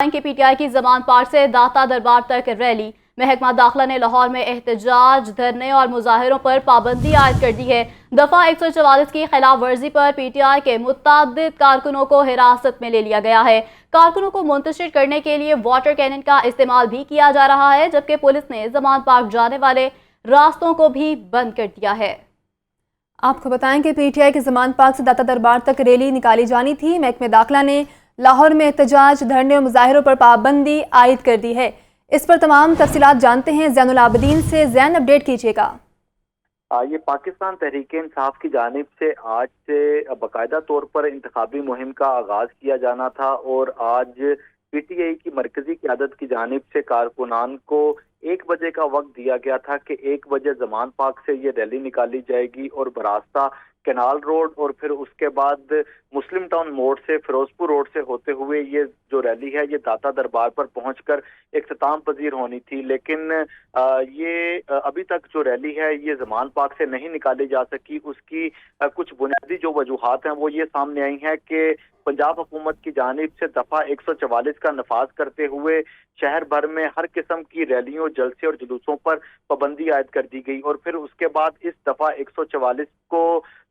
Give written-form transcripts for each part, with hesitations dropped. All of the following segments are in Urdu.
کہ پی ٹی آئی کی زمان پارک سے داتا دربار تک ریلی۔ محکمہ داخلہ نے لاہور میں احتجاج، دھرنے اور مظاہروں پر پابندی عائد کر دی ہے۔ دفعہ 144 کی خلاف ورزی پر پی ٹی آئی کے متعدد کارکنوں کو حراست میں لے لیا گیا ہے۔ کارکنوں کو منتشر کرنے کے لیے واٹر کینن کا استعمال بھی کیا جا رہا ہے، جبکہ پولیس نے زمان پارک جانے والے راستوں کو بھی بند کر دیا ہے۔ آپ کو بتائیں کہ پی ٹی آئی کے زمان پارک سے داتا دربار تک ریلی نکالی جانی تھی۔ محکمہ داخلہ نے لاہور میں احتجاج، دھرنے اور مظاہروں پر پابندی عائد کر دی ہے۔ اس پر تمام تفصیلات جانتے ہیں زین العابدین سے۔ زین، اپڈیٹ کیجیے گا۔ یہ پاکستان تحریک انصاف کی جانب سے آج سے باقاعدہ طور پر انتخابی مہم کا آغاز کیا جانا تھا، اور آج پی ٹی آئی کی مرکزی قیادت کی جانب سے کارکنان کو 1 بجے کا وقت دیا گیا تھا کہ 1 بجے زمان پارک سے یہ ریلی نکالی جائے گی اور براستہ کینال روڈ اور پھر اس کے بعد مسلم ٹاؤن موڑ سے فیروزپور روڈ سے ہوتے ہوئے یہ جو ریلی ہے یہ داتا دربار پر پہنچ کر اختتام پذیر ہونی تھی، لیکن یہ ابھی تک جو ریلی ہے یہ زمان پارک سے نہیں نکالی جا سکی۔ اس کی کچھ بنیادی جو وجوہات ہیں وہ یہ سامنے آئی ہیں کہ پنجاب حکومت کی جانب سے دفعہ 144 کا نفاذ کرتے ہوئے شہر بھر میں ہر قسم کی ریلیوں، جلسے اور جلوسوں پر پابندی عائد کر دی گئی، اور پھر اس کے بعد اس دفعہ 144 کو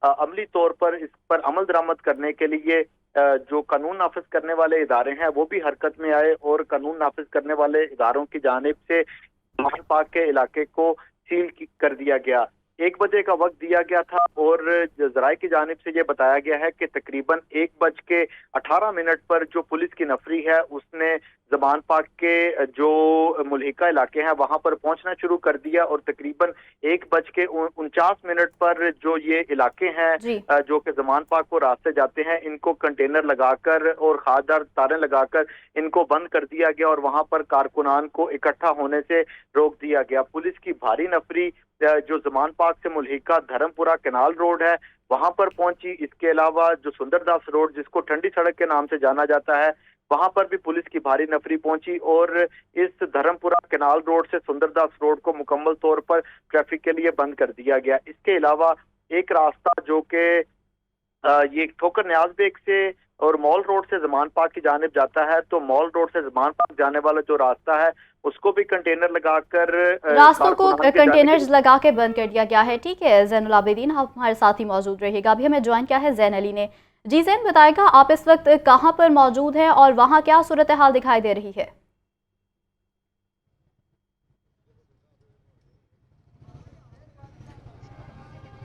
عملی طور پر اس پر عمل درآمد کرنے کے لیے جو قانون نافذ کرنے والے ادارے ہیں وہ بھی حرکت میں آئے، اور قانون نافذ کرنے والے اداروں کی جانب سے زمان پارک کے علاقے کو سیل کر دیا گیا۔ 1 بجے کا وقت دیا گیا تھا، اور ذرائع کی جانب سے یہ بتایا گیا ہے کہ تقریباً 1:18 پر جو پولیس کی نفری ہے اس نے زمان پارک کے جو ملحقہ علاقے ہیں وہاں پر پہنچنا شروع کر دیا، اور تقریباً 1:49 پر جو یہ علاقے ہیں جو کہ زمان پارک کو راستے جاتے ہیں ان کو کنٹینر لگا کر اور خاردار تاریں لگا کر ان کو بند کر دیا گیا، اور وہاں پر کارکنان کو اکٹھا ہونے سے روک دیا گیا۔ پولیس کی بھاری نفری جو زمان پارک سے ملحقہ دھرم پورہ کینال روڈ ہے وہاں پر پہنچی۔ اس کے علاوہ جو سندر داس روڈ جس کو ٹھنڈی سڑک کے نام سے جانا جاتا ہے وہاں پر بھی پولیس کی بھاری نفری پہنچی، اور اس دھرم پورہ کینال روڈ سے سندر داس روڈ کو مکمل طور پر ٹریفک کے لیے بند کر دیا گیا۔ اس کے علاوہ ایک راستہ جو کہ یہ ٹھوکر نیاز بیگ سے اور مال روڈ سے زمان پارک کی جانب جاتا ہے، تو مال روڈ سے زمان پارک جانے والا جو راستہ ہے اس کو بھی کنٹینر لگا کر راستوں کو کنٹینرز لگا کے بند کر دیا گیا ہے۔ ٹھیک ہے زین العابدین، آپ ہمارے ساتھ ہی موجود رہے گا۔ ابھی ہمیں جوائن کیا ہے زین علی نے۔ جی زین، بتائے گا آپ اس وقت کہاں پر موجود ہیں اور وہاں کیا صورتحال دکھائی دے رہی ہے؟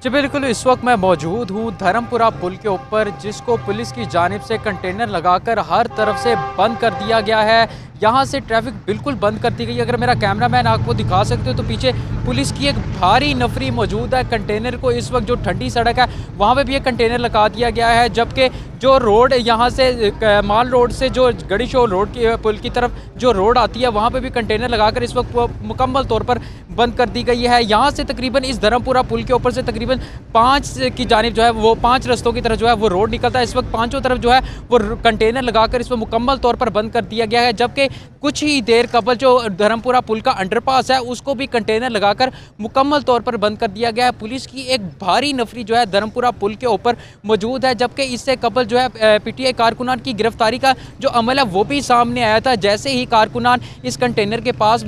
جی بالکل، اس وقت میں موجود ہوں دھرم پورہ پل کے اوپر، جس کو پولیس کی جانب سے کنٹینر لگا کر ہر طرف سے بند کر دیا گیا ہے۔ یہاں سے ٹریفک بالکل بند کر دی گئی۔ اگر میرا کیمرہ مین آپ کو دکھا سکتے ہو تو پیچھے پولیس کی ایک بھاری نفری موجود ہے۔ کنٹینر کو اس وقت جو ٹھنڈی سڑک ہے وہاں پہ بھی ایک کنٹینر لگا دیا گیا ہے، جبکہ جو روڈ یہاں سے مال روڈ سے جو گڑی شو روڈ کی پل کی طرف جو روڈ آتی ہے وہاں پہ بھی کنٹینر لگا کر اس وقت مکمل طور پر بند کر دی گئی ہے۔ یہاں سے تقریباً اس دھرم پورہ پل کے اوپر سے تقریباً 5 کی جانب جو ہے وہ 5 رستوں کی طرف جو ہے وہ روڈ نکلتا ہے۔ اس وقت 5 طرف جو ہے وہ کنٹینر لگا کر اس میں مکمل طور پر بند کر دیا گیا ہے، جبکہ کچھ ہی دیر قبل جو دھرم پورہ پل کا انڈر پاس ہے اس کو بھی کنٹینر لگا کر مکمل طور پر بند کر دیا گیا ہے۔ پولیس کی ایک بھاری نفری جو ہے دھرم پورہ پل کے اوپر موجود ہے، جبکہ اس سے قبل جو ہے پی ٹی آئی کارکنان کی گرفتاری کا جو عمل ہے وہ بھی سامنے آیا تھا۔ جیسے ہی کارکنان اس کنٹینر کے پاس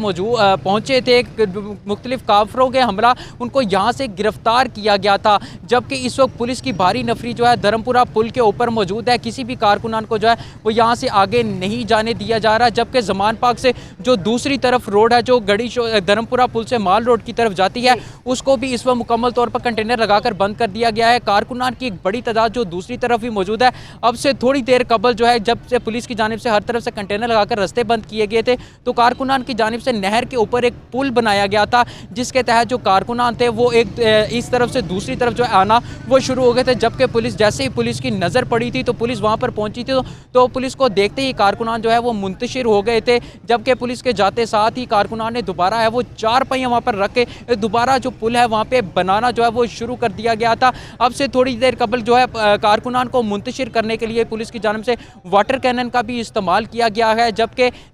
پہنچے تھے، مختلف کافروں کے حملہ ان کو یہاں سے گرفتار کیا گیا تھا، جبکہ اس وقت پولیس کی بھاری نفری جو ہے دھرم پورہ پل کے اوپر موجود ہے۔ کسی بھی کارکنان کو جو ہے وہ یہاں سے آگے نہیں جانے دیا جا رہا، جبکہ زمان پارک سے جو دوسری طرف روڈ ہے جو گڑی دھرم پورہ پل سے مال روڈ کی طرف جاتی ہے اس کو بھی اس وقت مکمل طور پر کنٹینر لگا کر بند کر دیا گیا ہے۔ کارکنان کی ایک بڑی تعداد جو دوسری طرف بھی موجود ہے، اب سے تھوڑی دیر قبل جو ہے جب سے پولیس کی جانب سے ہر طرف سے کنٹینر لگا کر رستے بند کیے گئے تھے تو کارکنان کی جانب سے نہر کے اوپر ایک پل بنایا گیا تھا، جس کے تحت جو کارکنان تھے وہ ایک اس طرف سے دوسری طرف جو ہے آنا وہ شروع ہو گئے تھے، جبکہ پولیس جیسے ہی پولیس کی نظر پڑی تھی تو پولیس وہاں پر پہنچی تھی تو پولیس کو دیکھتے ہی کارکنان جو ہے وہ منتشر ہو گئے تھے، جبکہ پولیس کے جاتے ساتھ ہی کارکنان نے دوبارہ ہے وہ 4 پہیے وہاں پر رکھ کے دوبارہ جو پل ہے وہاں پہ بنانا جو ہے وہ شروع کر دیا گیا تھا۔ اب سے تھوڑی دیر قبل جو ہے کارکنان کو منتشر کرنے کے لیے پولیس کی جانب سے واٹر کینن کا بھی استعمال کیا گیا ہے، جبکہ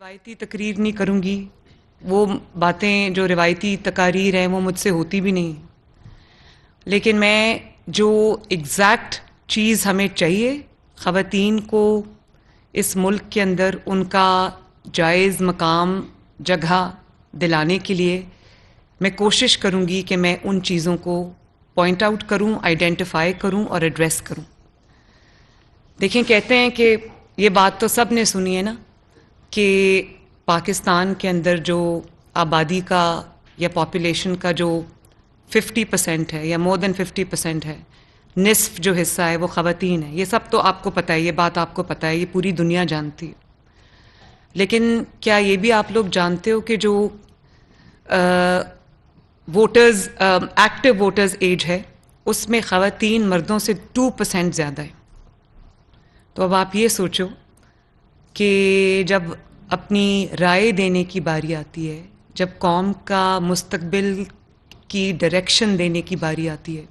روایتی تقریر نہیں کروں گی, وہ باتیں جو روایتی تقاریر ہیں وہ مجھ سے ہوتی بھی نہیں, لیکن میں جو ایگزیکٹ چیز ہمیں چاہیے خواتین کو اس ملک کے اندر ان کا جائز مقام جگہ دلانے کے لیے میں کوشش کروں گی کہ میں ان چیزوں کو پوائنٹ آؤٹ کروں, آئیڈینٹیفائی کروں اور ایڈریس کروں. دیکھیں, کہتے ہیں کہ یہ بات تو سب نے سنی ہے نا کہ پاکستان کے اندر جو آبادی کا یا پاپولیشن کا جو 50% ہے یا مور دین 50% ہے, نصف جو حصہ ہے وہ خواتین ہے. یہ سب تو آپ کو پتہ ہے, یہ بات آپ کو پتہ ہے, یہ پوری دنیا جانتی ہے. لیکن کیا یہ بھی آپ لوگ جانتے ہو کہ جو ووٹرز ایکٹیو ووٹرز ایج ہے اس میں خواتین مردوں سے 2% زیادہ ہے. تو اب آپ یہ سوچو کہ جب اپنی رائے دینے کی باری آتی ہے, جب قوم کا مستقبل کی ڈائریکشن دینے کی باری آتی ہے,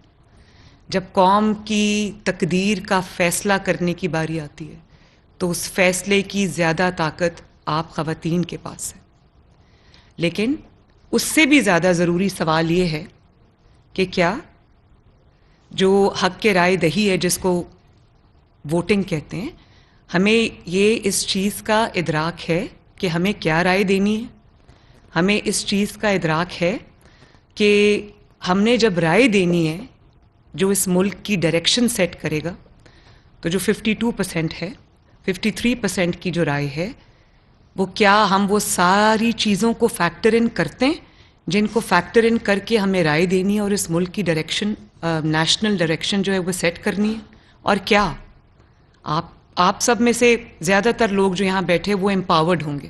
جب قوم کی تقدیر کا فیصلہ کرنے کی باری آتی ہے, تو اس فیصلے کی زیادہ طاقت آپ خواتین کے پاس ہے. لیکن اس سے بھی زیادہ ضروری سوال یہ ہے کہ کیا جو حق کے رائے دہی ہے, جس کو ووٹنگ کہتے ہیں, ہمیں یہ اس چیز کا ادراک ہے کہ ہمیں کیا رائے دینی ہے. ہمیں اس چیز کا ادراک ہے کہ ہم نے جب رائے دینی ہے جو اس ملک کی ڈائریکشن سیٹ کرے گا, تو جو 52% ہے, 53% کی جو رائے ہے, وہ کیا ہم وہ ساری چیزوں کو فیکٹر ان کرتے ہیں جن کو فیکٹر ان کر کے ہمیں رائے دینی ہے اور اس ملک کی ڈائریکشن, نیشنل ڈائریکشن جو ہے وہ سیٹ کرنی ہے. اور کیا آپ سب میں سے زیادہ تر لوگ جو یہاں بیٹھے وہ امپاورڈ ہوں گے,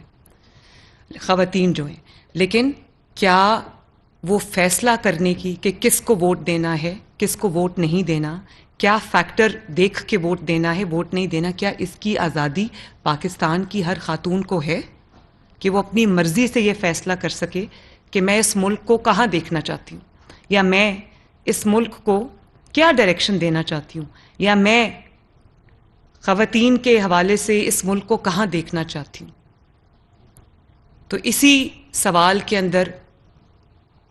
خواتین جو ہیں, لیکن کیا وہ فیصلہ کرنے کی کہ کس کو ووٹ دینا ہے, کس کو ووٹ نہیں دینا, کیا فیکٹر دیکھ کے ووٹ دینا ہے, ووٹ نہیں دینا, کیا اس کی آزادی پاکستان کی ہر خاتون کو ہے کہ وہ اپنی مرضی سے یہ فیصلہ کر سکے کہ میں اس ملک کو کہاں دیکھنا چاہتی ہوں, یا میں اس ملک کو کیا ڈائریکشن دینا چاہتی ہوں, یا میں خواتین کے حوالے سے اس ملک کو کہاں دیکھنا چاہتی ہوں. تو اسی سوال کے اندر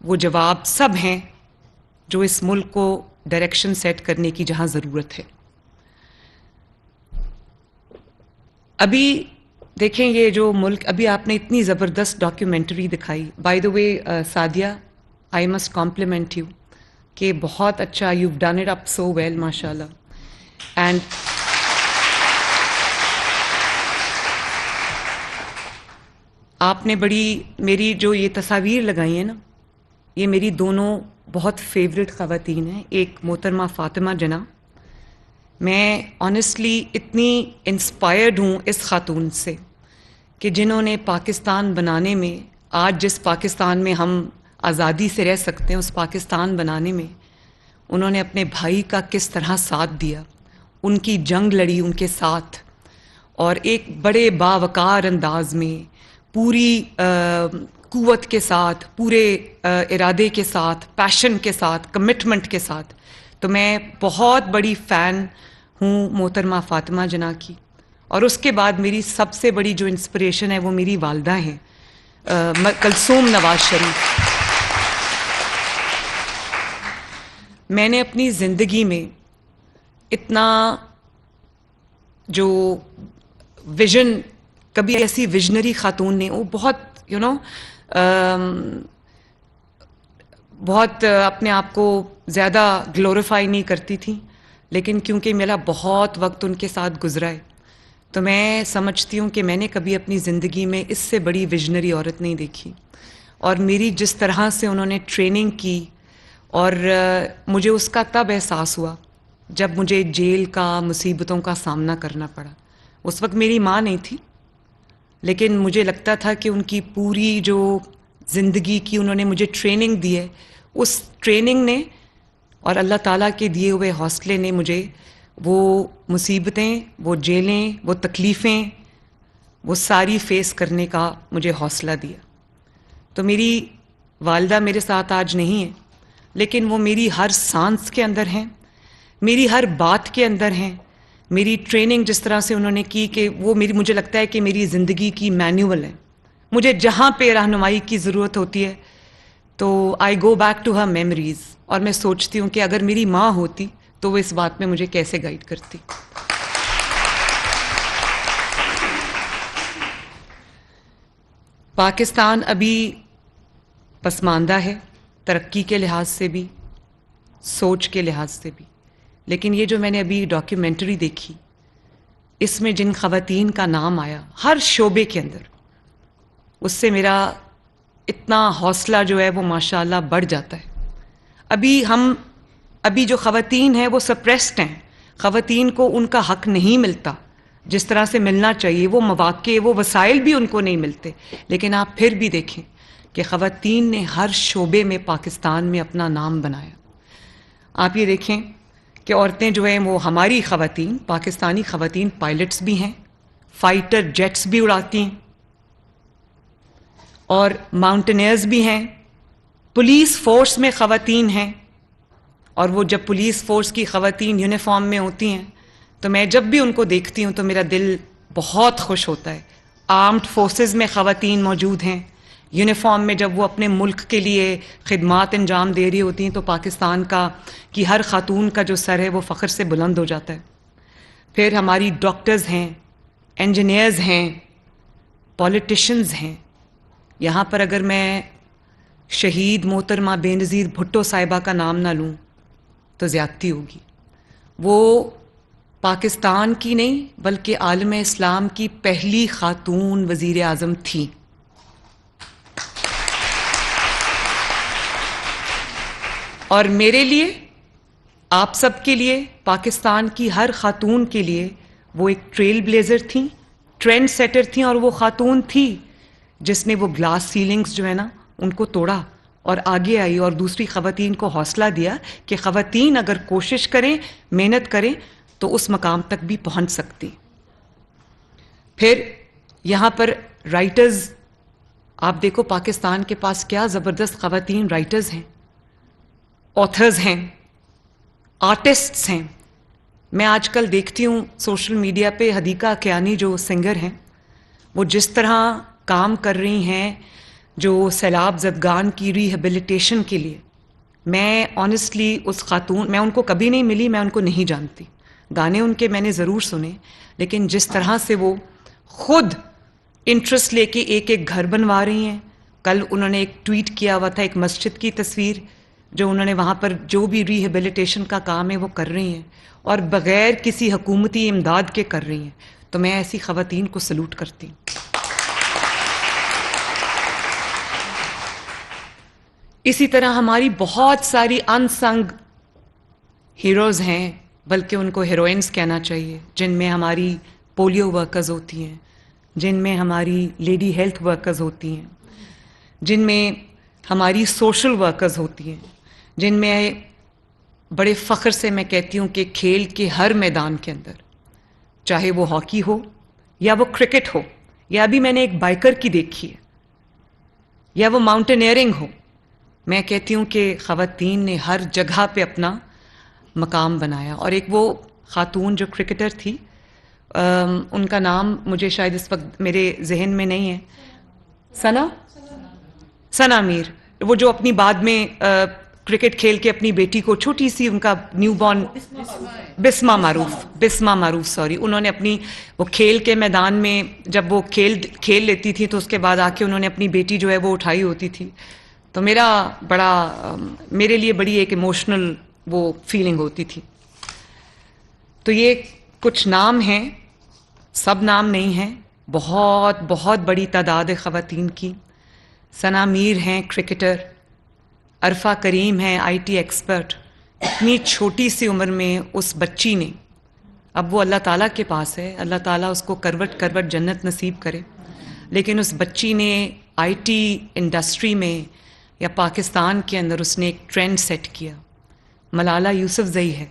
وہ جواب سب ہیں جو اس ملک کو ڈائریکشن سیٹ کرنے کی جہاں ضرورت ہے. ابھی دیکھیں یہ جو ملک, ابھی آپ نے اتنی زبردست ڈاکیومنٹری دکھائی, by the way Sadia, I must compliment you کہ بہت اچھا, you done it up so well ماشاء اللہ. اینڈ آپ نے بڑی, میری جو یہ تصاویر لگائی ہیں نا, یہ میری دونوں بہت فیوریٹ خواتین ہیں. ایک محترمہ فاطمہ جناح, میں آنیسٹلی اتنی انسپائرڈ ہوں اس خاتون سے کہ جنہوں نے پاکستان بنانے میں, آج جس پاکستان میں ہم آزادی سے رہ سکتے ہیں, اس پاکستان بنانے میں انہوں نے اپنے بھائی کا کس طرح ساتھ دیا, ان کی جنگ لڑی ان کے ساتھ, اور ایک بڑے باوقار انداز میں پوری قوت کے ساتھ, پورے ارادے کے ساتھ, پیشن کے ساتھ, کمٹمنٹ کے ساتھ. تو میں بہت بڑی فین ہوں محترمہ فاطمہ جناح کی. اور اس کے بعد میری سب سے بڑی جو انسپریشن ہے وہ میری والدہ ہیں, کلثوم نواز شریف. میں نے اپنی زندگی میں اتنا جو ویژن, کبھی ایسی ویژنری خاتون نے, وہ بہت بہت اپنے آپ کو زیادہ گلوریفائی نہیں کرتی تھیں, لیکن کیونکہ میرا بہت وقت ان کے ساتھ گزرا ہے, تو میں سمجھتی ہوں کہ میں نے کبھی اپنی زندگی میں اس سے بڑی ویژنری عورت نہیں دیکھی. اور میری جس طرح سے انہوں نے ٹریننگ کی, اور مجھے اس کا تب احساس ہوا جب مجھے جیل کا, مصیبتوں کا سامنا کرنا پڑا. اس وقت میری ماں نہیں تھی, لیکن مجھے لگتا تھا کہ ان کی پوری جو زندگی کی انہوں نے مجھے ٹریننگ دی ہے, اس ٹریننگ نے اور اللہ تعالیٰ کے دیے ہوئے حوصلے نے مجھے وہ مصیبتیں, وہ جیلیں, وہ تکلیفیں, وہ ساری فیس کرنے کا مجھے حوصلہ دیا. تو میری والدہ میرے ساتھ آج نہیں ہے, لیکن وہ میری ہر سانس کے اندر ہیں, میری ہر بات کے اندر ہیں, میری ٹریننگ جس طرح سے انہوں نے کی کہ وہ مجھے لگتا ہے کہ میری زندگی کی مینیول ہے. مجھے جہاں پہ رہنمائی کی ضرورت ہوتی ہے تو I go back to her memories, اور میں سوچتی ہوں کہ اگر میری ماں ہوتی تو وہ اس بات میں مجھے کیسے گائیڈ کرتی. پاکستان ابھی پسماندہ ہے, ترقی کے لحاظ سے بھی, سوچ کے لحاظ سے بھی. لیکن یہ جو میں نے ابھی ڈاکیومنٹری دیکھی, اس میں جن خواتین کا نام آیا ہر شعبے کے اندر, اس سے میرا اتنا حوصلہ جو ہے وہ ماشاءاللہ بڑھ جاتا ہے. ابھی جو خواتین ہیں وہ سپریسڈ ہیں, خواتین کو ان کا حق نہیں ملتا جس طرح سے ملنا چاہیے, وہ مواقع وہ وسائل بھی ان کو نہیں ملتے. لیکن آپ پھر بھی دیکھیں کہ خواتین نے ہر شعبے میں پاکستان میں اپنا نام بنایا. آپ یہ دیکھیں کہ عورتیں جو ہیں وہ ہماری خواتین, پاکستانی خواتین پائلٹس بھی ہیں, فائٹر جیٹس بھی اڑاتی ہیں, اور ماؤنٹینئرز بھی ہیں, پولیس فورس میں خواتین ہیں. اور وہ جب پولیس فورس کی خواتین یونیفارم میں ہوتی ہیں تو میں جب بھی ان کو دیکھتی ہوں تو میرا دل بہت خوش ہوتا ہے. آرمڈ فورسز میں خواتین موجود ہیں, یونیفارم میں جب وہ اپنے ملک کے لیے خدمات انجام دے رہی ہوتی ہیں تو پاکستان کی ہر خاتون کا جو سر ہے وہ فخر سے بلند ہو جاتا ہے. پھر ہماری ڈاکٹرز ہیں, انجینئرز ہیں, پولیٹیشنز ہیں. یہاں پر اگر میں شہید محترمہ بے نظیر بھٹو صاحبہ کا نام نہ لوں تو زیادتی ہوگی. وہ پاکستان کی نہیں بلکہ عالم اسلام کی پہلی خاتون وزیر اعظم تھیں. اور میرے لیے, آپ سب کے لیے, پاکستان کی ہر خاتون کے لیے وہ ایک ٹریل بلیزر تھیں, ٹرینڈ سیٹر تھیں, اور وہ خاتون تھی جس نے وہ گلاس سیلنگز جو ہے نا ان کو توڑا اور آگے آئی اور دوسری خواتین کو حوصلہ دیا کہ خواتین اگر کوشش کریں, محنت کریں تو اس مقام تک بھی پہنچ سکتی. پھر یہاں پر رائٹرز, آپ دیکھو پاکستان کے پاس کیا زبردست خواتین رائٹرز ہیں, آتھرز ہیں, آرٹسٹس ہیں. میں آج کل دیکھتی ہوں سوشل میڈیا پہ حدیقہ کیانی جو سنگر ہیں, وہ جس طرح کام کر رہی ہیں جو سیلاب زدگان کی ریہیبلیٹیشن کے لیے. میں آنیسٹلی اس خاتون, میں ان کو کبھی نہیں ملی, میں ان کو نہیں جانتی, گانے ان کے میں نے ضرور سنے, لیکن جس طرح سے وہ خود انٹرسٹ لے کے ایک ایک گھر بنوا رہی ہیں. کل انہوں نے ایک ٹویٹ کیا ہوا تھا ایک مسجد کی تصویر جو انہوں نے وہاں پر جو بھی ریہیبلیٹیشن کا کام ہے وہ کر رہی ہیں اور بغیر کسی حکومتی امداد کے کر رہی ہیں. تو میں ایسی خواتین کو سلوٹ کرتی ہوں. اسی طرح ہماری بہت ساری انسنگ ہیروز ہیں, بلکہ ان کو ہیروئنز کہنا چاہیے, جن میں ہماری پولیو ورکرز ہوتی ہیں, جن میں ہماری لیڈی ہیلتھ ورکرز ہوتی ہیں, جن میں ہماری سوشل ورکرز ہوتی ہیں, جن میں بڑے فخر سے میں کہتی ہوں کہ کھیل کے ہر میدان کے اندر, چاہے وہ ہاکی ہو یا وہ کرکٹ ہو یا ابھی میں نے ایک بائکر کی دیکھی ہے یا وہ ماؤنٹینئرنگ ہو, میں کہتی ہوں کہ خواتین نے ہر جگہ پہ اپنا مقام بنایا. اور ایک وہ خاتون جو کرکٹر تھی, ان کا نام مجھے شاید اس وقت میرے ذہن میں نہیں ہے, ثنا میر, وہ جو اپنی بعد میں کرکٹ کھیل کے اپنی بیٹی کو چھوٹی سی, ان کا نیو بورن, بسما معروف سوری, انہوں نے اپنی وہ کھیل کے میدان میں جب وہ کھیل لیتی تھی تو اس کے بعد آ کے انہوں نے اپنی بیٹی جو ہے وہ اٹھائی ہوتی تھی. تو میرے لیے بڑی ایک ایموشنل وہ فیلنگ ہوتی تھی. تو یہ کچھ نام ہیں, سب نام نہیں ہیں, بہت بہت بڑی تعداد ہے خواتین کی. ثنا میر ہیں کرکٹر, عرفہ کریم ہیں آئی ٹی ایکسپرٹ. اتنی چھوٹی سی عمر میں اس بچی نے, اب وہ اللہ تعالیٰ کے پاس ہے, اللہ تعالیٰ اس کو کروٹ کروٹ جنت نصیب کرے, لیکن اس بچی نے آئی ٹی انڈسٹری میں یا پاکستان کے اندر اس نے ایک ٹرینڈ سیٹ کیا. ملالہ یوسفزئی ہے,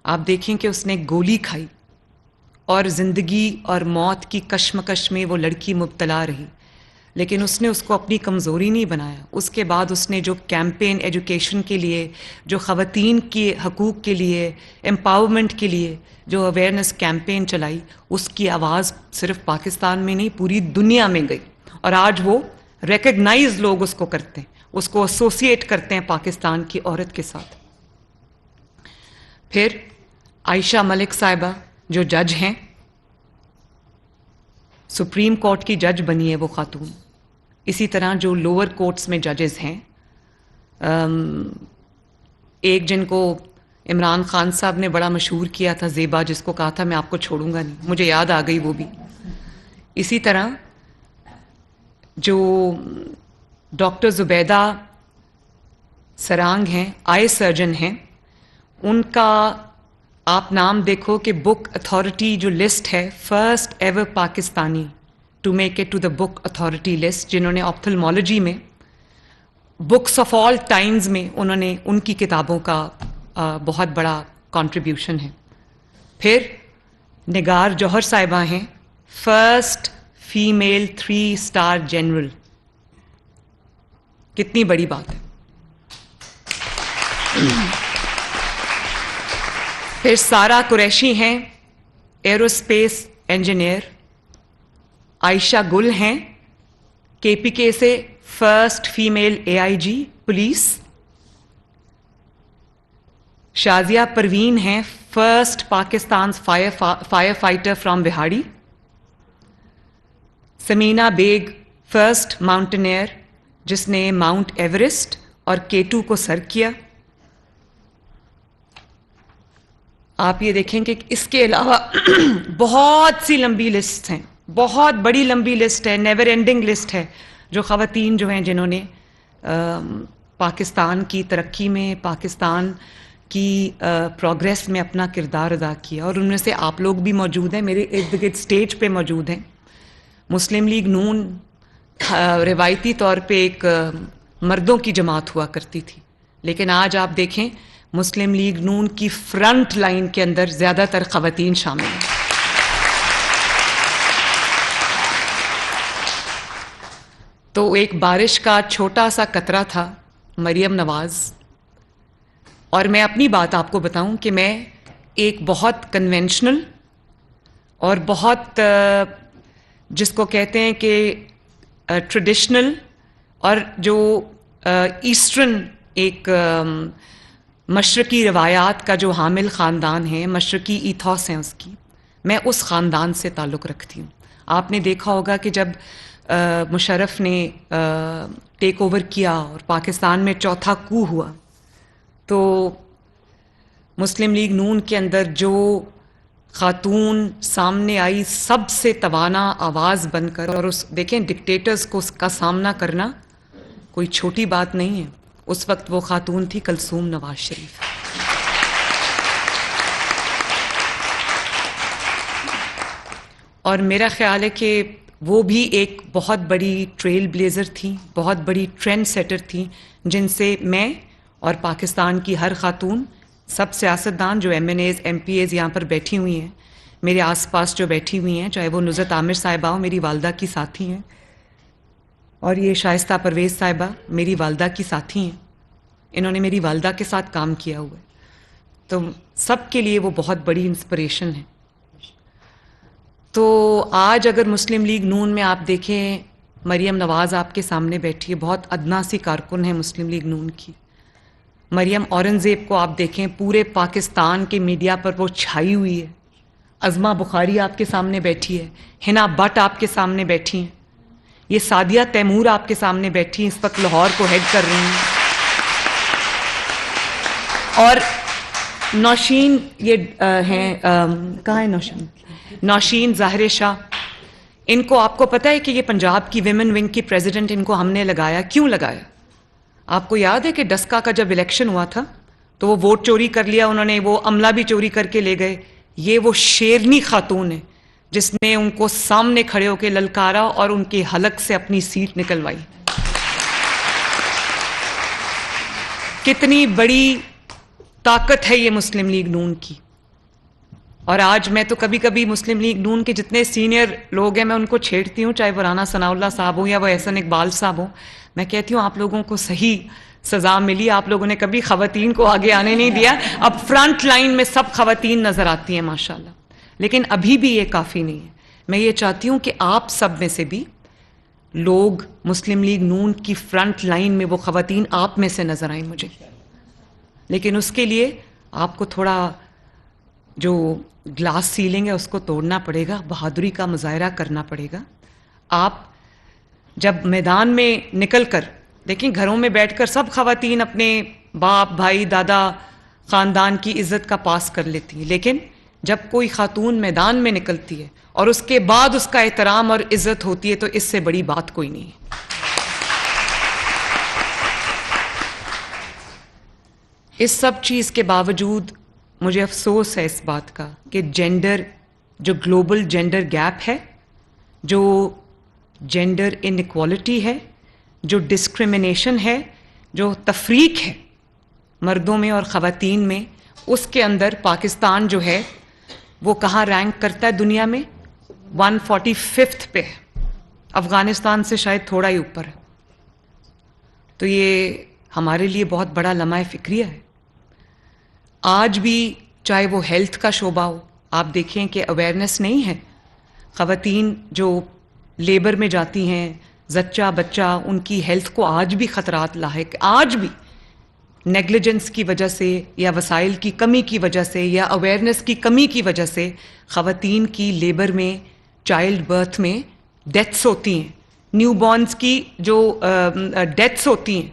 آپ دیکھیں کہ اس نے گولی کھائی اور زندگی اور موت کی کشمکش میں وہ لڑکی مبتلا رہی. لیکن اس نے اس کو اپنی کمزوری نہیں بنایا. اس کے بعد اس نے جو کیمپین ایجوکیشن کے لیے, جو خواتین کے حقوق کے لیے, امپاورمنٹ کے لیے جو اویئرنیس کیمپین چلائی, اس کی آواز صرف پاکستان میں نہیں پوری دنیا میں گئی, اور آج وہ ریکگنائز لوگ اس کو کرتے ہیں, اس کو ایسوسیٹ کرتے ہیں پاکستان کی عورت کے ساتھ. پھر عائشہ ملک صاحبہ جو جج ہیں, سپریم کورٹ کی جج بنی ہے وہ خاتون. اسی طرح جو لوور کورٹس میں ججز ہیں, ایک جن کو عمران خان صاحب نے بڑا مشہور کیا تھا, زیبا, جس کو کہا تھا میں آپ کو چھوڑوں گا نہیں, مجھے یاد آ گئی وہ بھی. اسی طرح جو ڈاکٹر زبیدہ سرانگ ہیں, آئی سرجن ہیں, ان کا آپ نام دیکھو کہ بک اتھارٹی جو لسٹ ہے, first ever Pakistani to make it to the book authority list, جنہوں نے آپتھلمالوجی میں بکس آف آل ٹائمز میں انہوں نے ان کی کتابوں کا بہت بڑا کنٹریبیوشن ہے. پھر نگار جوہر صاحبہ ہیں, فرسٹ فیمیل 3 اسٹار جنرل. کتنی بڑی بات ہے. پھر سارہ قریشی ہیں, ایروسپیس انجینئر. عائشہ گل ہیں, کے پی کے سے first female AIG police. Shazia Parveen ہیں, first Pakistan firefighter from Bahari. Samina Baig, first mountaineer جس نے ماؤنٹ ایورسٹ اور K2 کو سر کیا. آپ یہ دیکھیں کہ اس کے علاوہ بہت سی لمبی لسٹ ہیں, بہت بڑی لمبی لسٹ ہے, نیور اینڈنگ لسٹ ہے, جو خواتین جو ہیں جنہوں نے پاکستان کی ترقی میں, پاکستان کی پروگریس میں اپنا کردار ادا کیا. اور ان میں سے آپ لوگ بھی موجود ہیں, میرے ارد گرد اسٹیج پہ موجود ہیں. مسلم لیگ نون روایتی طور پہ ایک مردوں کی جماعت ہوا کرتی تھی, لیکن آج آپ دیکھیں مسلم لیگ نون کی فرنٹ لائن کے اندر زیادہ تر خواتین شامل ہیں. تو ایک بارش کا چھوٹا سا قطرہ تھا مریم نواز. اور میں اپنی بات آپ کو بتاؤں کہ میں ایک بہت کنونشنل اور بہت جس کو کہتے ہیں کہ ٹریڈیشنل اور جو ایسٹرن ایک مشرقی روایات کا جو حامل خاندان ہے, مشرقی ایتھوس ہیں اس کی, میں اس خاندان سے تعلق رکھتی ہوں. آپ نے دیکھا ہوگا کہ جب مشرف نے ٹیک اوور کیا اور پاکستان میں چوتھا کو ہوا, تو مسلم لیگ نون کے اندر جو خاتون سامنے آئی سب سے توانا آواز بن کر, اور اس دیکھیں ڈکٹیٹرز کو اس کا سامنا کرنا کوئی چھوٹی بات نہیں ہے. اس وقت وہ خاتون تھی کلثوم نواز شریف. اور میرا خیال ہے کہ وہ بھی ایک بہت بڑی ٹریل بلیزر تھیں, بہت بڑی ٹرینڈ سیٹر تھیں, جن سے میں اور پاکستان کی ہر خاتون, سب سیاستدان جو MNAs MPAs یہاں پر بیٹھی ہوئی ہیں, میرے آس پاس جو بیٹھی ہوئی ہیں, چاہے وہ نصرت عامر صاحبہ ہوں, میری والدہ کی ساتھی ہیں, اور یہ شائستہ پرویز صاحبہ میری والدہ کی ساتھی ہیں, انہوں نے میری والدہ کے ساتھ کام کیا ہوا ہے, تو سب کے لیے وہ بہت بڑی انسپریشن ہے. تو آج اگر مسلم لیگ نون میں آپ دیکھیں, مریم نواز آپ کے سامنے بیٹھی ہے, بہت ادنا سی کارکن ہے مسلم لیگ نون کی. مریم اورنگزیب کو آپ دیکھیں, پورے پاکستان کے میڈیا پر وہ چھائی ہوئی ہے. عظمہ بخاری آپ کے سامنے بیٹھی ہے, حنا بٹ آپ کے سامنے بیٹھی ہیں, یہ سعدیہ تیمور آپ کے سامنے بیٹھی ہیں, اس وقت لاہور کو ہیڈ کر رہی ہیں. اور نوشین یہ ہیں, کہاں ہے نوشین, نوشین ظاہر شاہ, ان کو آپ کو پتہ ہے کہ یہ پنجاب کی ویمن ونگ کی پریزیڈنٹ ان کو ہم نے لگایا. کیوں لگایا؟ آپ کو یاد ہے کہ ڈسکا کا جب الیکشن ہوا تھا تو وہ ووٹ چوری کر لیا انہوں نے, وہ عملہ بھی چوری کر کے لے گئے. یہ وہ شیرنی خاتون ہے جس نے ان کو سامنے کھڑے ہو کے للکارا اور ان کے حلق سے اپنی سیٹ نکلوائی. کتنی بڑی طاقت ہے یہ مسلم لیگ نون کی. اور آج میں تو کبھی کبھی مسلم لیگ نون کے جتنے سینئر لوگ ہیں میں ان کو چھیڑتی ہوں, چاہے وہ رانا ثناء اللہ صاحب ہوں یا وہ احسن اقبال صاحب ہوں. میں کہتی ہوں آپ لوگوں کو صحیح سزا ملی, آپ لوگوں نے کبھی خواتین کو آگے آنے نہیں دیا. اب فرنٹ لائن میں سب خواتین نظر آتی ہیں ماشاءاللہ, لیکن ابھی بھی یہ کافی نہیں ہے. میں یہ چاہتی ہوں کہ آپ سب میں سے بھی لوگ مسلم لیگ نون کی فرنٹ لائن میں وہ خواتین آپ میں سے نظر آئیں مجھے, لیکن اس کے لیے آپ کو تھوڑا جو گلاس سیلنگ ہے اس کو توڑنا پڑے گا, بہادری کا مظاہرہ کرنا پڑے گا. آپ جب میدان میں نکل کر دیکھیں, گھروں میں بیٹھ کر سب خواتین اپنے باپ بھائی دادا خاندان کی عزت کا پاس کر لیتی ہیں, لیکن جب کوئی خاتون میدان میں نکلتی ہے اور اس کے بعد اس کا احترام اور عزت ہوتی ہے تو اس سے بڑی بات کوئی نہیں ہے. اس سب چیز کے باوجود مجھے افسوس ہے اس بات کا کہ جینڈر, جو گلوبل جینڈر گیپ ہے, جو جینڈر انیکوالٹی ہے, جو ڈسکریمنیشن ہے, جو تفریق ہے مردوں میں اور خواتین میں, اس کے اندر پاکستان جو ہے وہ کہاں رینک کرتا ہے دنیا میں؟ 145 پہ ہے, افغانستان سے شاید تھوڑا ہی اوپر ہے. تو یہ ہمارے لیے بہت بڑا لمحہ فکریہ ہے. آج بھی چاہے وہ ہیلتھ کا شعبہ ہو, آپ دیکھیں کہ اویئرنیس نہیں ہے. خواتین جو لیبر میں جاتی ہیں, زچہ بچہ, ان کی ہیلتھ کو آج بھی خطرات لاحق, آج بھی نیگلیجنس کی وجہ سے یا وسائل کی کمی کی وجہ سے یا اویئرنیس کی کمی کی وجہ سے خواتین کی لیبر میں, چائلڈ برتھ میں ڈیتھس ہوتی ہیں, نیو بورنز کی جو ڈیتھس ہوتی ہیں.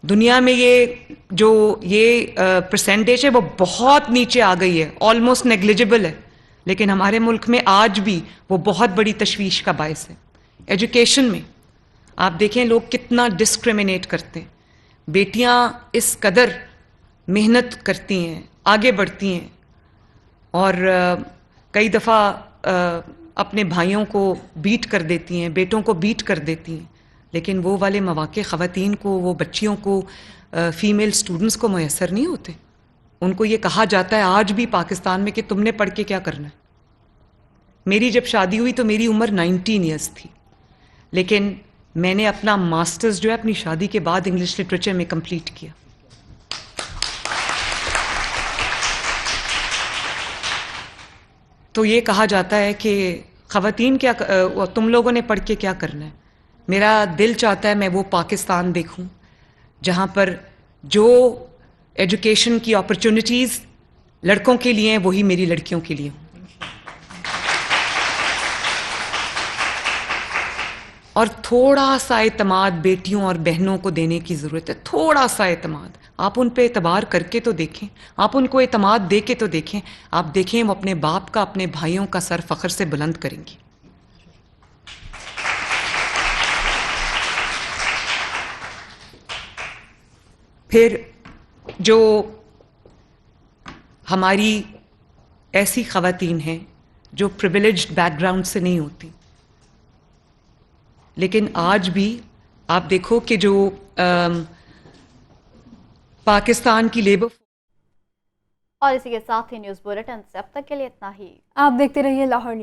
دنیا میں یہ پرسنٹیج ہے وہ بہت نیچے آ گئی ہے, آلموسٹ نیگلیجبل ہے, لیکن ہمارے ملک میں آج بھی وہ بہت بڑی تشویش کا باعث ہے. ایجوکیشن میں آپ دیکھیں لوگ کتنا ڈسکریمنیٹ کرتے ہیں. بیٹیاں اس قدر محنت کرتی ہیں, آگے بڑھتی ہیں, اور کئی دفعہ اپنے بھائیوں کو بیٹ کر دیتی ہیں, بیٹوں کو بیٹ کر دیتی ہیں, لیکن وہ والے مواقع خواتین کو, وہ بچیوں کو, فیمیل سٹوڈنٹس کو میسر نہیں ہوتے. ان کو یہ کہا جاتا ہے آج بھی پاکستان میں کہ تم نے پڑھ کے کیا کرنا ہے. میری جب شادی ہوئی تو میری عمر 19 ایئرس تھی, لیکن میں نے اپنا ماسٹرز جو ہے اپنی شادی کے بعد انگلش لٹریچر میں کمپلیٹ کیا. تو یہ کہا جاتا ہے کہ خواتین کیا, تم لوگوں نے پڑھ کے کیا کرنا ہے. میرا دل چاہتا ہے میں وہ پاکستان دیکھوں جہاں پر جو ایجوکیشن کی اپرچونٹیز لڑکوں کے لیے ہیں وہی میری لڑکیوں کے لیے ہوں. اور تھوڑا سا اعتماد بیٹیوں اور بہنوں کو دینے کی ضرورت ہے, تھوڑا سا اعتماد. آپ ان پہ اعتبار کر کے تو دیکھیں, آپ ان کو اعتماد دے کے تو دیکھیں, آپ دیکھیں وہ اپنے باپ کا, اپنے بھائیوں کا سر فخر سے بلند کریں گی. پھر جو ہماری ایسی خواتین ہیں جو پریویلیجڈ بیک گراؤنڈ سے نہیں ہوتی, لیکن آج بھی آپ دیکھو کہ جو پاکستان کی لیبر. اور اسی کے ساتھ ہی نیوز بلیٹن سے اب تک کے لیے اتنا ہی. آپ دیکھتے رہیے لاہور نیوز.